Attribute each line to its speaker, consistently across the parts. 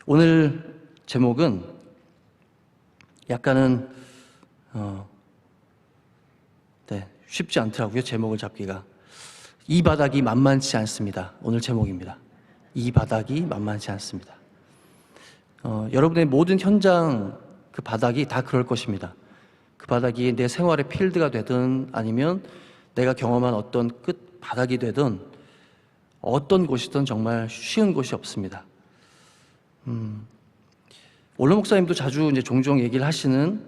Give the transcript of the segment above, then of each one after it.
Speaker 1: 오늘 제목은 약간은 쉽지 않더라고요. 제목을 잡기가. 이 바닥이 만만치 않습니다. 오늘 제목입니다. 이 바닥이 만만치 않습니다. 여러분의 모든 현장 그 바닥이 다 그럴 것입니다. 그 바닥이 내 생활의 필드가 되든 아니면 내가 경험한 어떤 끝 바닥이 되든 어떤 곳이든 정말 쉬운 곳이 없습니다. 원로 목사님도 자주 이제 종종 얘기를 하시는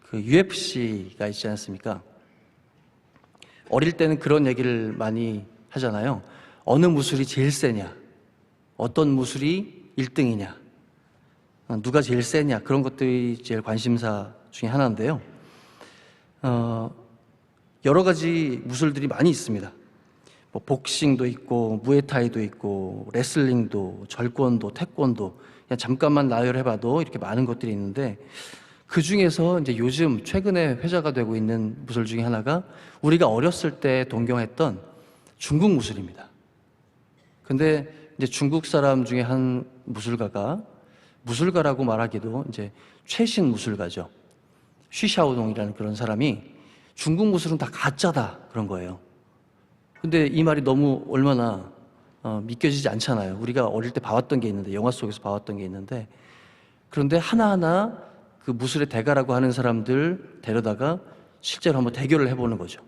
Speaker 1: 그 UFC가 있지 않습니까? 어릴 때는 그런 얘기를 많이 하잖아요. 어느 무술이 제일 세냐? 어떤 무술이 1등이냐? 누가 제일 세냐? 그런 것들이 제일 관심사 중에 하나인데요. 여러 가지 무술들이 많이 있습니다. 뭐 복싱도 있고, 무에타이도 있고, 레슬링도, 절권도, 태권도, 그냥 잠깐만 나열해봐도 이렇게 많은 것들이 있는데, 그 중에서 이제 요즘 최근에 회자가 되고 있는 무술 중에 하나가 우리가 어렸을 때 동경했던 중국 무술입니다. 근데 이제 중국 사람 중에 한 무술가라고 말하기도 이제 최신 무술가죠. 쉬샤오동이라는 그런 사람이 중국 무술은 다 가짜다 그런 거예요. 근데 이 말이 너무 얼마나 믿겨지지 않잖아요. 우리가 어릴 때 봐왔던 게 있는데, 영화 속에서 봐왔던 게 있는데, 그런데 하나하나 그 무술의 대가라고 하는 사람들 데려다가 실제로 한번 대결을 해보는 거죠.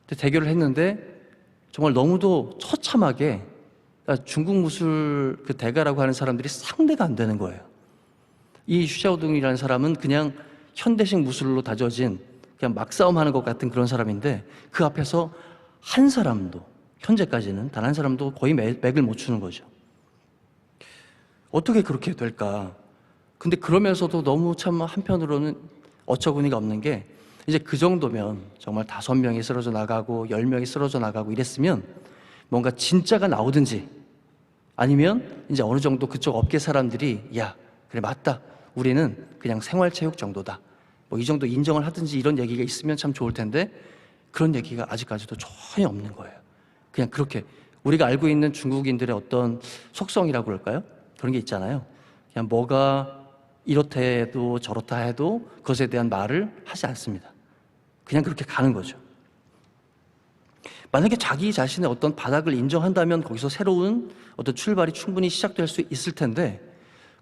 Speaker 1: 근데 대결을 했는데 정말 너무도 처참하게, 그러니까 중국 무술 그 대가라고 하는 사람들이 상대가 안 되는 거예요. 이 슈샤오둥이라는 사람은 그냥 현대식 무술로 다져진 그냥 막싸움하는 것 같은 그런 사람인데, 그 앞에서 한 사람도, 현재까지는 단 한 사람도 거의 맥을 못 추는 거죠. 어떻게 그렇게 될까? 근데 그러면서도 너무 참 한편으로는 어처구니가 없는 게, 이제 그 정도면 정말 5명이 쓰러져 나가고 10명이 쓰러져 나가고 이랬으면 뭔가 진짜가 나오든지, 아니면 이제 어느 정도 그쪽 업계 사람들이 야, 그래 맞다, 우리는 그냥 생활체육 정도다, 뭐 이 정도 인정을 하든지 이런 얘기가 있으면 참 좋을 텐데, 그런 얘기가 아직까지도 전혀 없는 거예요. 그냥 그렇게 우리가 알고 있는 중국인들의 어떤 속성이라고 그럴까요? 그런 게 있잖아요. 그냥 뭐가 이렇다 해도 저렇다 해도 그것에 대한 말을 하지 않습니다. 그냥 그렇게 가는 거죠. 만약에 자기 자신의 어떤 바닥을 인정한다면 거기서 새로운 어떤 출발이 충분히 시작될 수 있을 텐데,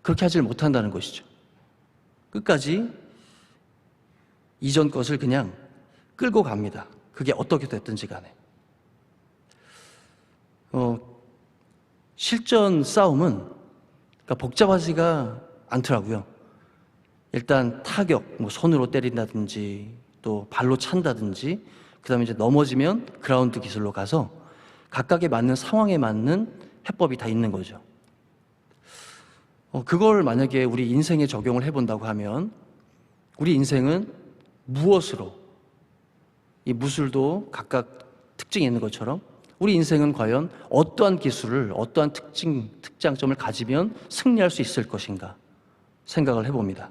Speaker 1: 그렇게 하지를 못한다는 것이죠. 끝까지 이전 것을 그냥 끌고 갑니다. 그게 어떻게 됐든지 간에. 실전 싸움은 그러니까 복잡하지가 않더라고요. 일단 타격, 뭐 손으로 때린다든지 또 발로 찬다든지, 그 다음에 이제 넘어지면 그라운드 기술로 가서 각각에 맞는 상황에 맞는 해법이 다 있는 거죠. 그걸 만약에 우리 인생에 적용을 해본다고 하면, 우리 인생은 무엇으로, 이 무술도 각각 특징이 있는 것처럼 우리 인생은 과연 어떠한 기술을, 어떠한 특장점을 가지면 승리할 수 있을 것인가 생각을 해봅니다.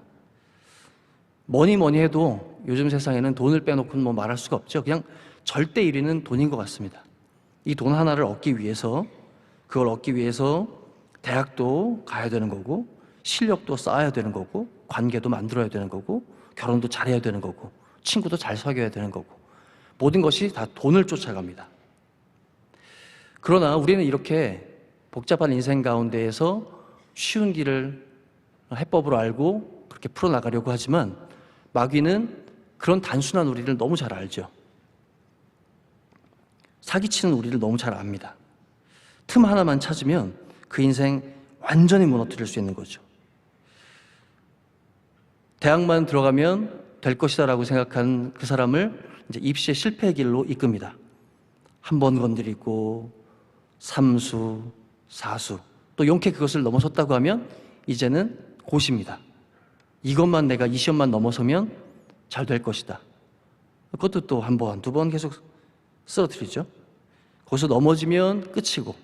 Speaker 1: 뭐니 해도 요즘 세상에는 돈을 빼놓고는 뭐 말할 수가 없죠. 그냥 절대 1위는 돈인 것 같습니다. 이 돈 하나를 얻기 위해서, 그걸 얻기 위해서 대학도 가야 되는 거고, 실력도 쌓아야 되는 거고, 관계도 만들어야 되는 거고, 결혼도 잘해야 되는 거고, 친구도 잘 사귀어야 되는 거고, 모든 것이 다 돈을 쫓아갑니다. 그러나 우리는 이렇게 복잡한 인생 가운데에서 쉬운 길을 해법으로 알고 그렇게 풀어나가려고 하지만, 마귀는 그런 단순한 우리를 너무 잘 알죠. 사기치는 우리를 너무 잘 압니다. 틈 하나만 찾으면 그 인생 완전히 무너뜨릴 수 있는 거죠. 대학만 들어가면 될 것이다 라고 생각한 그 사람을 이제 입시의 실패의 길로 이끕니다. 한 번 건드리고 3수, 4수, 또 용케 그것을 넘어섰다고 하면 이제는 고시입니다. 이것만 내가 이 시험만 넘어서면 잘 될 것이다. 그것도 또 한 번, 2번 계속 쓰러뜨리죠. 거기서 넘어지면 끝이고,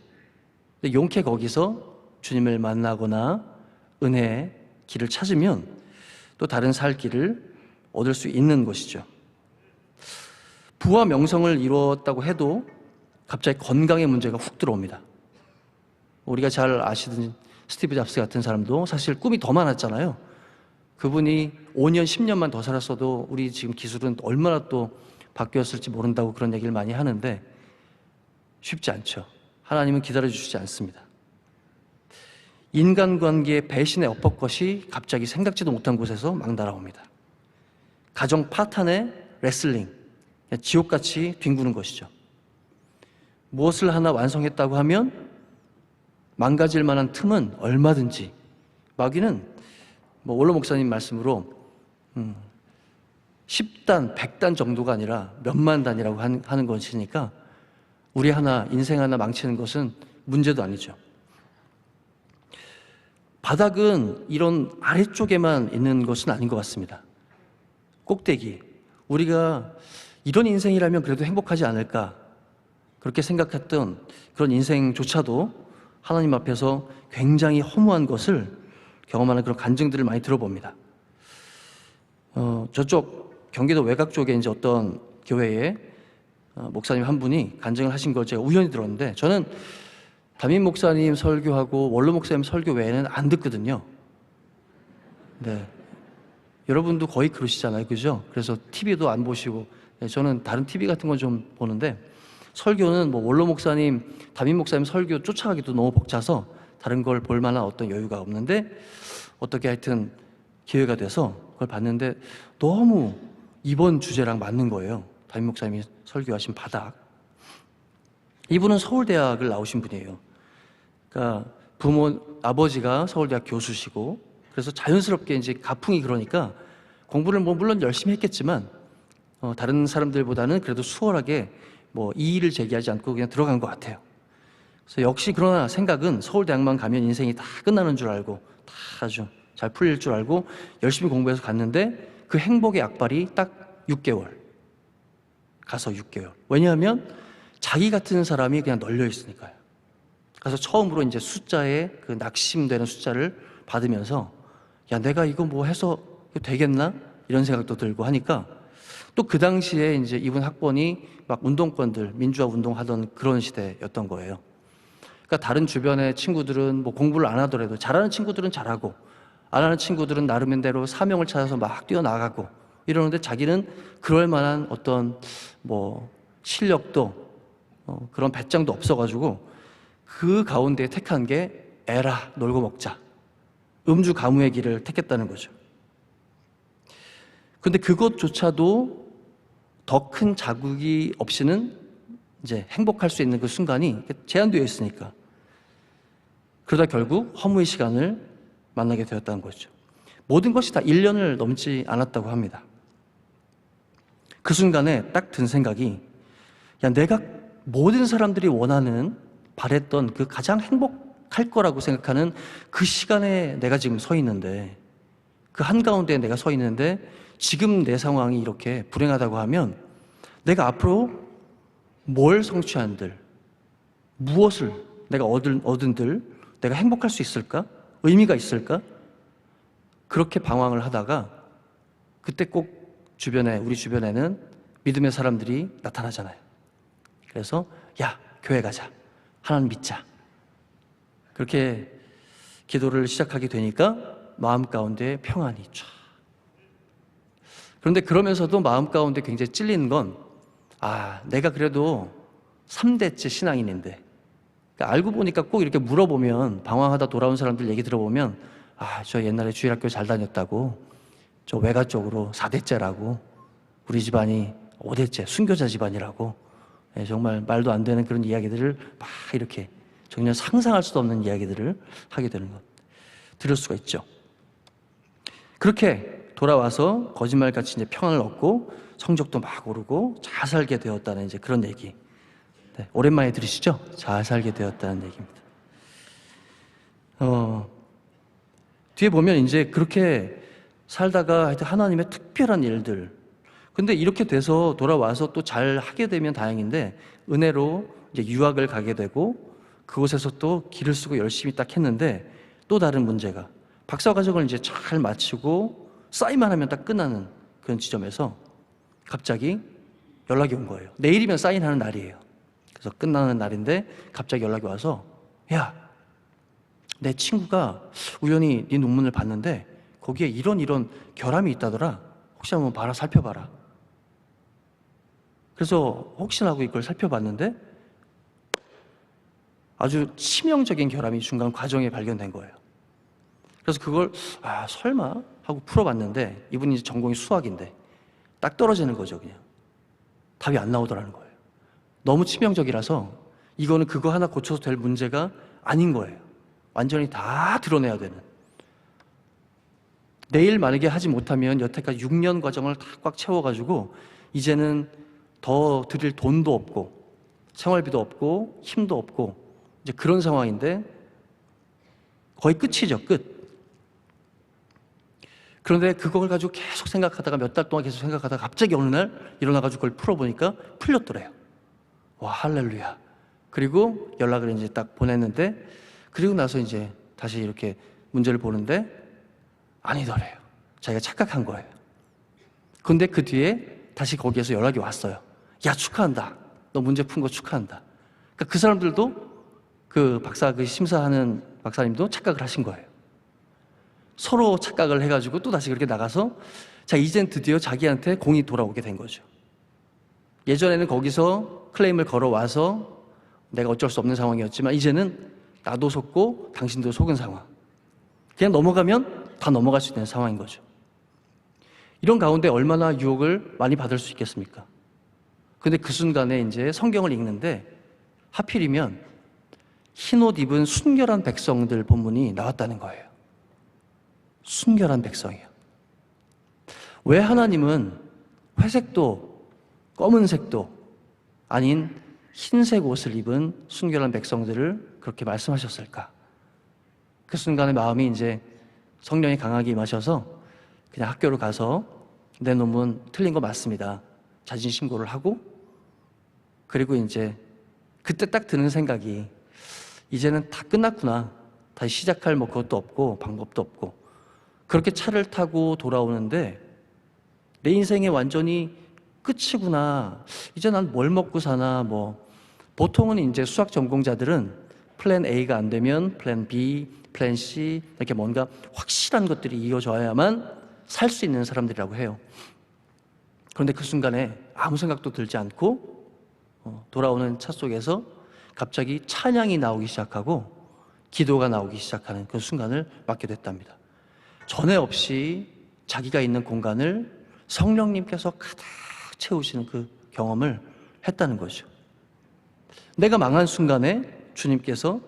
Speaker 1: 근데 용케 거기서 주님을 만나거나 은혜의 길을 찾으면 또 다른 살 길을 얻을 수 있는 것이죠. 부와 명성을 이루었다고 해도 갑자기 건강의 문제가 훅 들어옵니다. 우리가 잘 아시는 스티브 잡스 같은 사람도 사실 꿈이 더 많았잖아요. 그분이 5년, 10년만 더 살았어도 우리 지금 기술은 얼마나 또 바뀌었을지 모른다고 그런 얘기를 많이 하는데 쉽지 않죠. 하나님은 기다려주시지 않습니다. 인간관계의 배신의 엇법것이 갑자기 생각지도 못한 곳에서 막 날아옵니다. 가정 파탄의 레슬링, 지옥같이 뒹구는 것이죠. 무엇을 하나 완성했다고 하면 망가질 만한 틈은 얼마든지, 마귀는 원로 목사님 말씀으로 10단, 100단 정도가 아니라 몇만 단이라고 하는 것이니까 우리 하나, 인생 하나 망치는 것은 문제도 아니죠. 바닥은 이런 아래쪽에만 있는 것은 아닌 것 같습니다. 꼭대기, 우리가 이런 인생이라면 그래도 행복하지 않을까 그렇게 생각했던 그런 인생조차도 하나님 앞에서 굉장히 허무한 것을 경험하는 그런 간증들을 많이 들어봅니다. 저쪽 경기도 외곽 쪽에 이제 어떤 교회에 목사님 한 분이 간증을 하신 걸 제가 우연히 들었는데, 저는 담임 목사님 설교하고 원로 목사님 설교 외에는 안 듣거든요. 네. 여러분도 거의 그러시잖아요. 그죠? 그래서 TV도 안 보시고, 저는 다른 TV 같은 건 좀 보는데, 설교는 원로 목사님, 담임 목사님 설교 쫓아가기도 너무 벅차서 다른 걸 볼 만한 어떤 여유가 없는데, 어떻게 하여튼 기회가 돼서 그걸 봤는데 너무 이번 주제랑 맞는 거예요. 담임 목사님이 설교하신 바닥. 이분은 서울대학을 나오신 분이에요. 그러니까 아버지가 서울대학 교수시고, 그래서 자연스럽게 이제 가풍이 그러니까 공부를 물론 열심히 했겠지만 다른 사람들보다는 그래도 수월하게 이의를 제기하지 않고 그냥 들어간 것 같아요. 그래서 역시 그러나 생각은 서울대학만 가면 인생이 다 끝나는 줄 알고, 다 아주 잘 풀릴 줄 알고 열심히 공부해서 갔는데, 그 행복의 약발이 딱 6개월 가서 6개월. 왜냐하면 자기 같은 사람이 그냥 널려 있으니까요. 그래서 처음으로 이제 숫자에 그 낙심되는 숫자를 받으면서, 야, 내가 이거 해서 되겠나? 이런 생각도 들고 하니까, 또 그 당시에 이제 이분 학번이 막 운동권들, 민주화 운동하던 그런 시대였던 거예요. 그러니까 다른 주변의 친구들은 공부를 안 하더라도 잘하는 친구들은 잘하고, 안 하는 친구들은 나름대로 사명을 찾아서 막 뛰어나가고 이러는데, 자기는 그럴 만한 어떤 실력도 그런 배짱도 없어가지고 그 가운데 택한 게 에라 놀고 먹자, 음주 가무의 길을 택했다는 거죠. 근데 그것조차도 더 큰 자극이 없이는 이제 행복할 수 있는 그 순간이 제한되어 있으니까, 그러다 결국 허무의 시간을 만나게 되었다는 거죠. 모든 것이 다 1년을 넘지 않았다고 합니다. 그 순간에 딱 든 생각이, 야, 내가 모든 사람들이 원하는, 바랬던 그 가장 행복할 거라고 생각하는 그 시간에 내가 지금 서 있는데, 그 한가운데 내가 서 있는데 지금 내 상황이 이렇게 불행하다고 하면 내가 앞으로 뭘 성취한들, 무엇을 내가 얻은들 내가 행복할 수 있을까? 의미가 있을까? 그렇게 방황을 하다가 그때 꼭 우리 주변에는 믿음의 사람들이 나타나잖아요. 그래서 야, 교회 가자, 하나님 믿자, 그렇게 기도를 시작하게 되니까 마음 가운데 평안이 쫙. 그런데 그러면서도 마음 가운데 굉장히 찔리는 건, 내가 그래도 3대째 신앙인인데, 그러니까 알고 보니까 꼭 이렇게 물어보면, 방황하다 돌아온 사람들 얘기 들어보면, 저 옛날에 주일학교 잘 다녔다고, 저 외가 쪽으로 4대째라고, 우리 집안이 5대째 순교자 집안이라고, 정말 말도 안 되는 그런 이야기들을 막 이렇게 전혀 상상할 수도 없는 이야기들을 하게 되는 것, 들을 수가 있죠. 그렇게 돌아와서 거짓말같이 이제 평안을 얻고 성적도 막 오르고 잘 살게 되었다는 이제 그런 얘기. 네, 오랜만에 들으시죠? 잘 살게 되었다는 얘기입니다. 뒤에 보면 이제 그렇게 살다가 하여튼 하나님의 특별한 일들. 근데 이렇게 돼서 돌아와서 또 잘 하게 되면 다행인데, 은혜로 이제 유학을 가게 되고 그곳에서 또 길을 쓰고 열심히 딱 했는데, 또 다른 문제가, 박사 과정을 이제 잘 마치고 사인만 하면 딱 끝나는 그런 지점에서 갑자기 연락이 온 거예요. 내일이면 사인하는 날이에요. 그래서 끝나는 날인데 갑자기 연락이 와서, 야, 내 친구가 우연히 네 논문을 봤는데 거기에 이런 결함이 있다더라. 혹시 한번 살펴봐라. 그래서 혹시나 하고 이걸 살펴봤는데 아주 치명적인 결함이 중간 과정에 발견된 거예요. 그래서 그걸 설마 하고 풀어봤는데 이분이 이제 전공이 수학인데 딱 떨어지는 거죠. 그냥 답이 안 나오더라는 거예요. 너무 치명적이라서 이거는 그거 하나 고쳐서 될 문제가 아닌 거예요. 완전히 다 드러내야 되는. 내일 만약에 하지 못하면 여태까지 6년 과정을 다 꽉 채워가지고 이제는 더 드릴 돈도 없고 생활비도 없고 힘도 없고 이제 그런 상황인데 거의 끝이죠. 끝. 그런데 그걸 가지고 계속 생각하다가 몇 달 동안 계속 생각하다가 갑자기 어느 날 일어나가지고 그걸 풀어보니까 풀렸더래요. 와, 할렐루야. 그리고 연락을 이제 딱 보냈는데 그리고 나서 이제 다시 이렇게 문제를 보는데 아니더래요. 자기가 착각한 거예요. 근데 그 뒤에 다시 거기에서 연락이 왔어요. 야, 축하한다. 너 문제 푼 거 축하한다. 그러니까 그 사람들도 그 심사하는 박사님도 착각을 하신 거예요. 서로 착각을 해가지고 또 다시 그렇게 나가서 자, 이젠 드디어 자기한테 공이 돌아오게 된 거죠. 예전에는 거기서 클레임을 걸어와서 내가 어쩔 수 없는 상황이었지만 이제는 나도 속고 당신도 속은 상황. 그냥 넘어가면 다 넘어갈 수 있는 상황인 거죠. 이런 가운데 얼마나 유혹을 많이 받을 수 있겠습니까? 근데 그 순간에 이제 성경을 읽는데 하필이면 흰옷 입은 순결한 백성들 본문이 나왔다는 거예요. 순결한 백성이요. 왜 하나님은 회색도 검은색도 아닌 흰색 옷을 입은 순결한 백성들을 그렇게 말씀하셨을까? 그 순간에 마음이 이제 성령이 강하게 임하셔서 그냥 학교로 가서 내 논문 틀린 거 맞습니다. 자진 신고를 하고 그리고 이제 그때 딱 드는 생각이 이제는 다 끝났구나. 다시 시작할 그것도 없고 방법도 없고 그렇게 차를 타고 돌아오는데 내 인생이 완전히 끝이구나. 이제 난 뭘 먹고 사나 보통은 이제 수학 전공자들은 플랜 A가 안 되면 플랜 B, 플랜 C 이렇게 뭔가 확실한 것들이 이어져야만 살 수 있는 사람들이라고 해요. 그런데 그 순간에 아무 생각도 들지 않고 돌아오는 차 속에서 갑자기 찬양이 나오기 시작하고 기도가 나오기 시작하는 그 순간을 맞게 됐답니다. 전에 없이 자기가 있는 공간을 성령님께서 가득 채우시는 그 경험을 했다는 거죠. 내가 망한 순간에 주님께서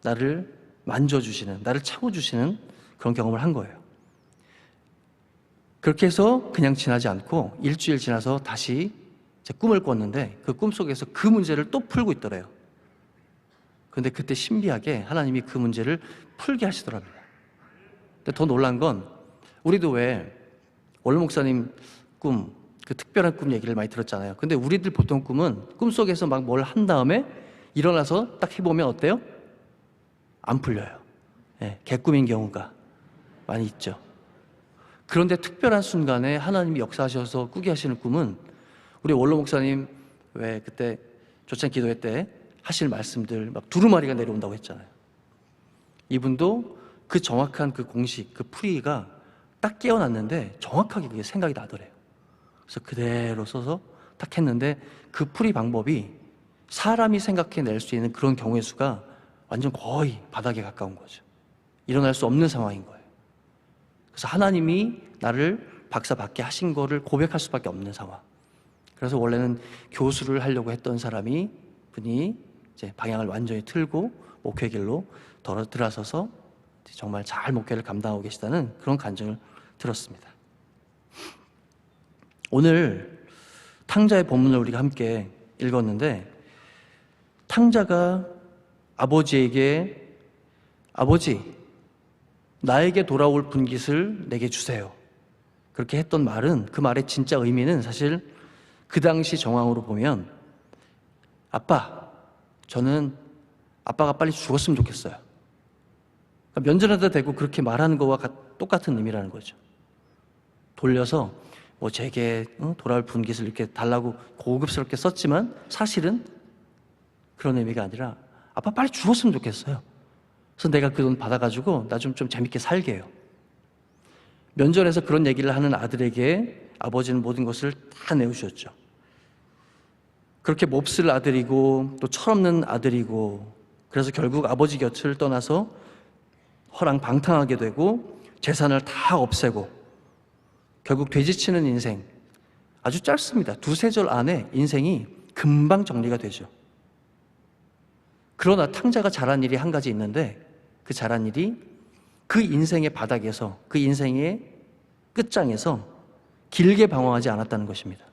Speaker 1: 나를 만져주시는, 나를 채워주시는 그런 경험을 한 거예요. 그렇게 해서 그냥 지나지 않고 일주일 지나서 다시 제 꿈을 꿨는데 그 꿈속에서 그 문제를 또 풀고 있더래요. 근데 그때 신비하게 하나님이 그 문제를 풀게 하시더랍니다. 근데 더 놀란 건 우리도 왜 원로 목사님 꿈, 그 특별한 꿈 얘기를 많이 들었잖아요. 근데 우리들 보통 꿈은 꿈속에서 막 뭘 한 다음에 일어나서 딱 해보면 어때요? 안 풀려요. 개꿈인 경우가 많이 있죠. 그런데 특별한 순간에 하나님이 역사하셔서 꾸게 하시는 꿈은 우리 원로 목사님 왜 그때 조찬 기도회 때 하실 말씀들 막 두루마리가 내려온다고 했잖아요. 이분도 그 정확한 그 공식, 그 풀이가 딱 깨어났는데 정확하게 그게 생각이 나더래요. 그래서 그대로 써서 딱 했는데 그 풀이 방법이 사람이 생각해낼 수 있는 그런 경우의 수가 완전 거의 바닥에 가까운 거죠. 일어날 수 없는 상황인 거예요. 그래서 하나님이 나를 박사 받게 하신 거를 고백할 수밖에 없는 상황. 그래서 원래는 교수를 하려고 했던 분이 이제 방향을 완전히 틀고 목회 길로 들어서서 정말 잘 목회를 감당하고 계시다는 그런 간증을 들었습니다. 오늘 탕자의 본문을 우리가 함께 읽었는데 탕자가 아버지에게 아버지, 나에게 돌아올 분깃을 내게 주세요. 그렇게 했던 말은 그 말의 진짜 의미는 사실 그 당시 정황으로 보면 아빠, 저는 아빠가 빨리 죽었으면 좋겠어요. 그러니까 면전에다 대고 그렇게 말하는 거와 똑같은 의미라는 거죠. 돌려서 제게 돌아올 분깃을 이렇게 달라고 고급스럽게 썼지만 사실은 그런 의미가 아니라 아빠 빨리 죽었으면 좋겠어요. 그래서 내가 그 돈 받아가지고 나 좀 재밌게 살게 해요. 면전에서 그런 얘기를 하는 아들에게 아버지는 모든 것을 다 내어주셨죠. 그렇게 몹쓸 아들이고 또 철없는 아들이고, 그래서 결국 아버지 곁을 떠나서 허랑방탕하게 되고 재산을 다 없애고 결국 돼지치는 인생, 아주 짧습니다. 두세 절 안에 인생이 금방 정리가 되죠. 그러나 탕자가 잘한 일이 한 가지 있는데, 그 잘한 일이 그 인생의 바닥에서, 그 인생의 끝장에서 길게 방황하지 않았다는 것입니다.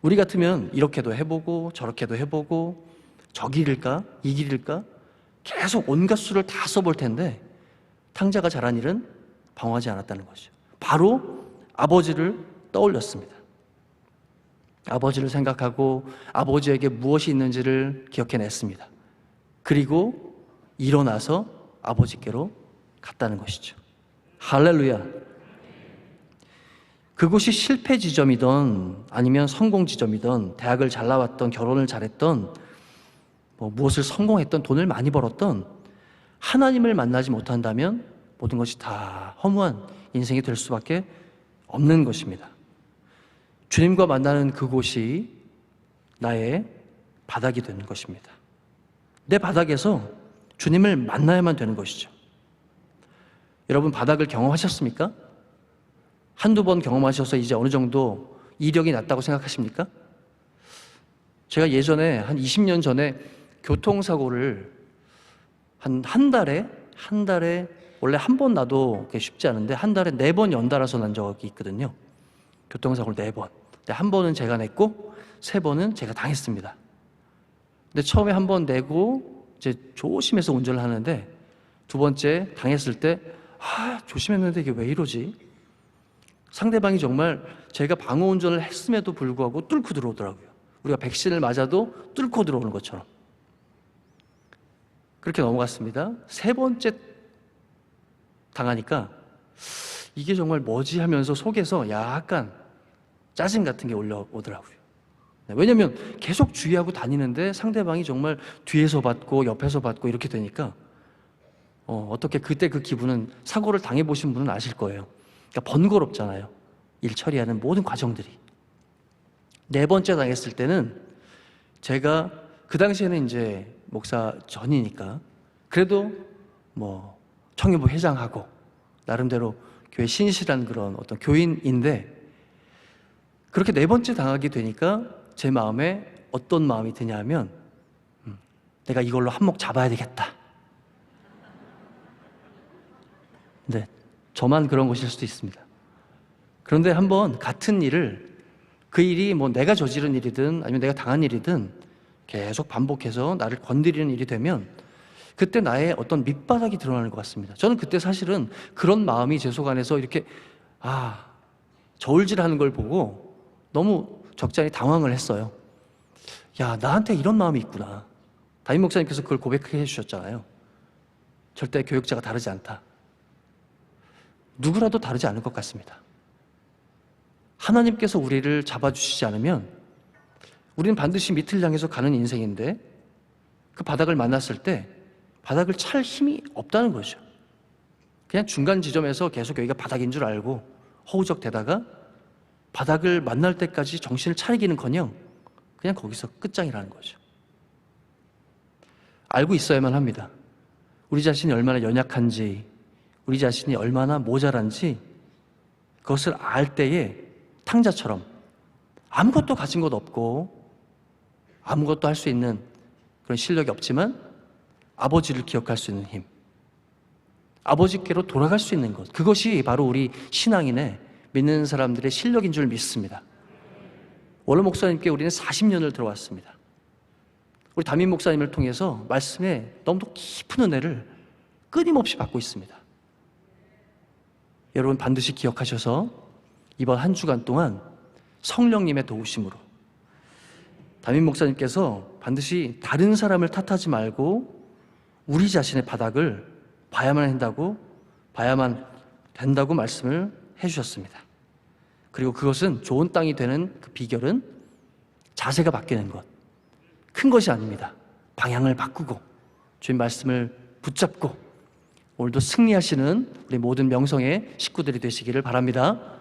Speaker 1: 우리 같으면 이렇게도 해보고 저렇게도 해보고 저 길일까 이 길일까 계속 온갖 수를 다 써볼 텐데, 탕자가 잘한 일은 방황하지 않았다는 것이죠. 바로 아버지를 떠올렸습니다. 아버지를 생각하고 아버지에게 무엇이 있는지를 기억해냈습니다. 그리고 일어나서 아버지께로 갔다는 것이죠. 할렐루야. 그곳이 실패 지점이든 아니면 성공 지점이든, 대학을 잘 나왔던, 결혼을 잘했던, 무엇을 성공했던, 돈을 많이 벌었던, 하나님을 만나지 못한다면 모든 것이 다 허무한 인생이 될 수밖에 없는 것입니다. 주님과 만나는 그곳이 나의 바닥이 되는 것입니다. 내 바닥에서 주님을 만나야만 되는 것이죠. 여러분, 바닥을 경험하셨습니까? 한두 번 경험하셔서 이제 어느 정도 이력이 났다고 생각하십니까? 제가 예전에 한 20년 전에 교통사고를 한 달에 원래 한 번 나도 쉽지 않은데 한 달에 4번 연달아서 난 적이 있거든요. 교통사고를 4번. 근데 한 번은 제가 냈고 3번은 제가 당했습니다. 근데 처음에 한 번 내고 이제 조심해서 운전을 하는데, 두 번째 당했을 때 조심했는데 이게 왜 이러지? 상대방이 정말 제가 방어 운전을 했음에도 불구하고 뚫고 들어오더라고요. 우리가 백신을 맞아도 뚫고 들어오는 것처럼. 그렇게 넘어갔습니다. 3번째 당하니까 이게 정말 뭐지 하면서 속에서 약간 짜증 같은 게 올라오더라고요. 왜냐하면 계속 주의하고 다니는데 상대방이 정말 뒤에서 받고 옆에서 받고 이렇게 되니까 어떻게 그때 그 기분은, 사고를 당해보신 분은 아실 거예요. 그러니까 번거롭잖아요. 일 처리하는 모든 과정들이. 4번째 당했을 때는 제가 그 당시에는 이제 목사 전이니까 그래도 청년부 회장하고 나름대로 교회 신실한 그런 어떤 교인인데, 그렇게 4번째 당하게 되니까 제 마음에 어떤 마음이 드냐 하면 내가 이걸로 한몫 잡아야 되겠다. 네, 저만 그런 것일 수도 있습니다. 그런데 한번 같은 일을, 그 일이 내가 저지른 일이든 아니면 내가 당한 일이든 계속 반복해서 나를 건드리는 일이 되면 그때 나의 어떤 밑바닥이 드러나는 것 같습니다. 저는 그때 사실은 그런 마음이 제 속 안에서 이렇게 저울질하는 걸 보고 너무 적잖이 당황을 했어요. 야, 나한테 이런 마음이 있구나. 담임 목사님께서 그걸 고백해 주셨잖아요. 절대 교육자가 다르지 않다. 누구라도 다르지 않을 것 같습니다. 하나님께서 우리를 잡아주시지 않으면 우리는 반드시 밑을 향해서 가는 인생인데, 그 바닥을 만났을 때 바닥을 찰 힘이 없다는 거죠. 그냥 중간 지점에서 계속 여기가 바닥인 줄 알고 허우적대다가 바닥을 만날 때까지 정신을 차리기는커녕 그냥 거기서 끝장이라는 거죠. 알고 있어야만 합니다. 우리 자신이 얼마나 연약한지, 우리 자신이 얼마나 모자란지, 그것을 알 때에 탕자처럼 아무것도 가진 것 없고 아무것도 할 수 있는 그런 실력이 없지만 아버지를 기억할 수 있는 힘, 아버지께로 돌아갈 수 있는 것, 그것이 바로 우리 신앙인의, 믿는 사람들의 실력인 줄 믿습니다. 원로 목사님께 우리는 40년을 들어왔습니다. 우리 담임 목사님을 통해서 말씀에 너무도 깊은 은혜를 끊임없이 받고 있습니다. 여러분 반드시 기억하셔서 이번 한 주간 동안 성령님의 도우심으로 담임 목사님께서 반드시 다른 사람을 탓하지 말고 우리 자신의 바닥을 봐야만 된다고 말씀을 해주셨습니다. 그리고 그것은 좋은 땅이 되는 그 비결은 자세가 바뀌는 것, 큰 것이 아닙니다. 방향을 바꾸고 주님 말씀을 붙잡고 오늘도 승리하시는 우리 모든 명성의 식구들이 되시기를 바랍니다.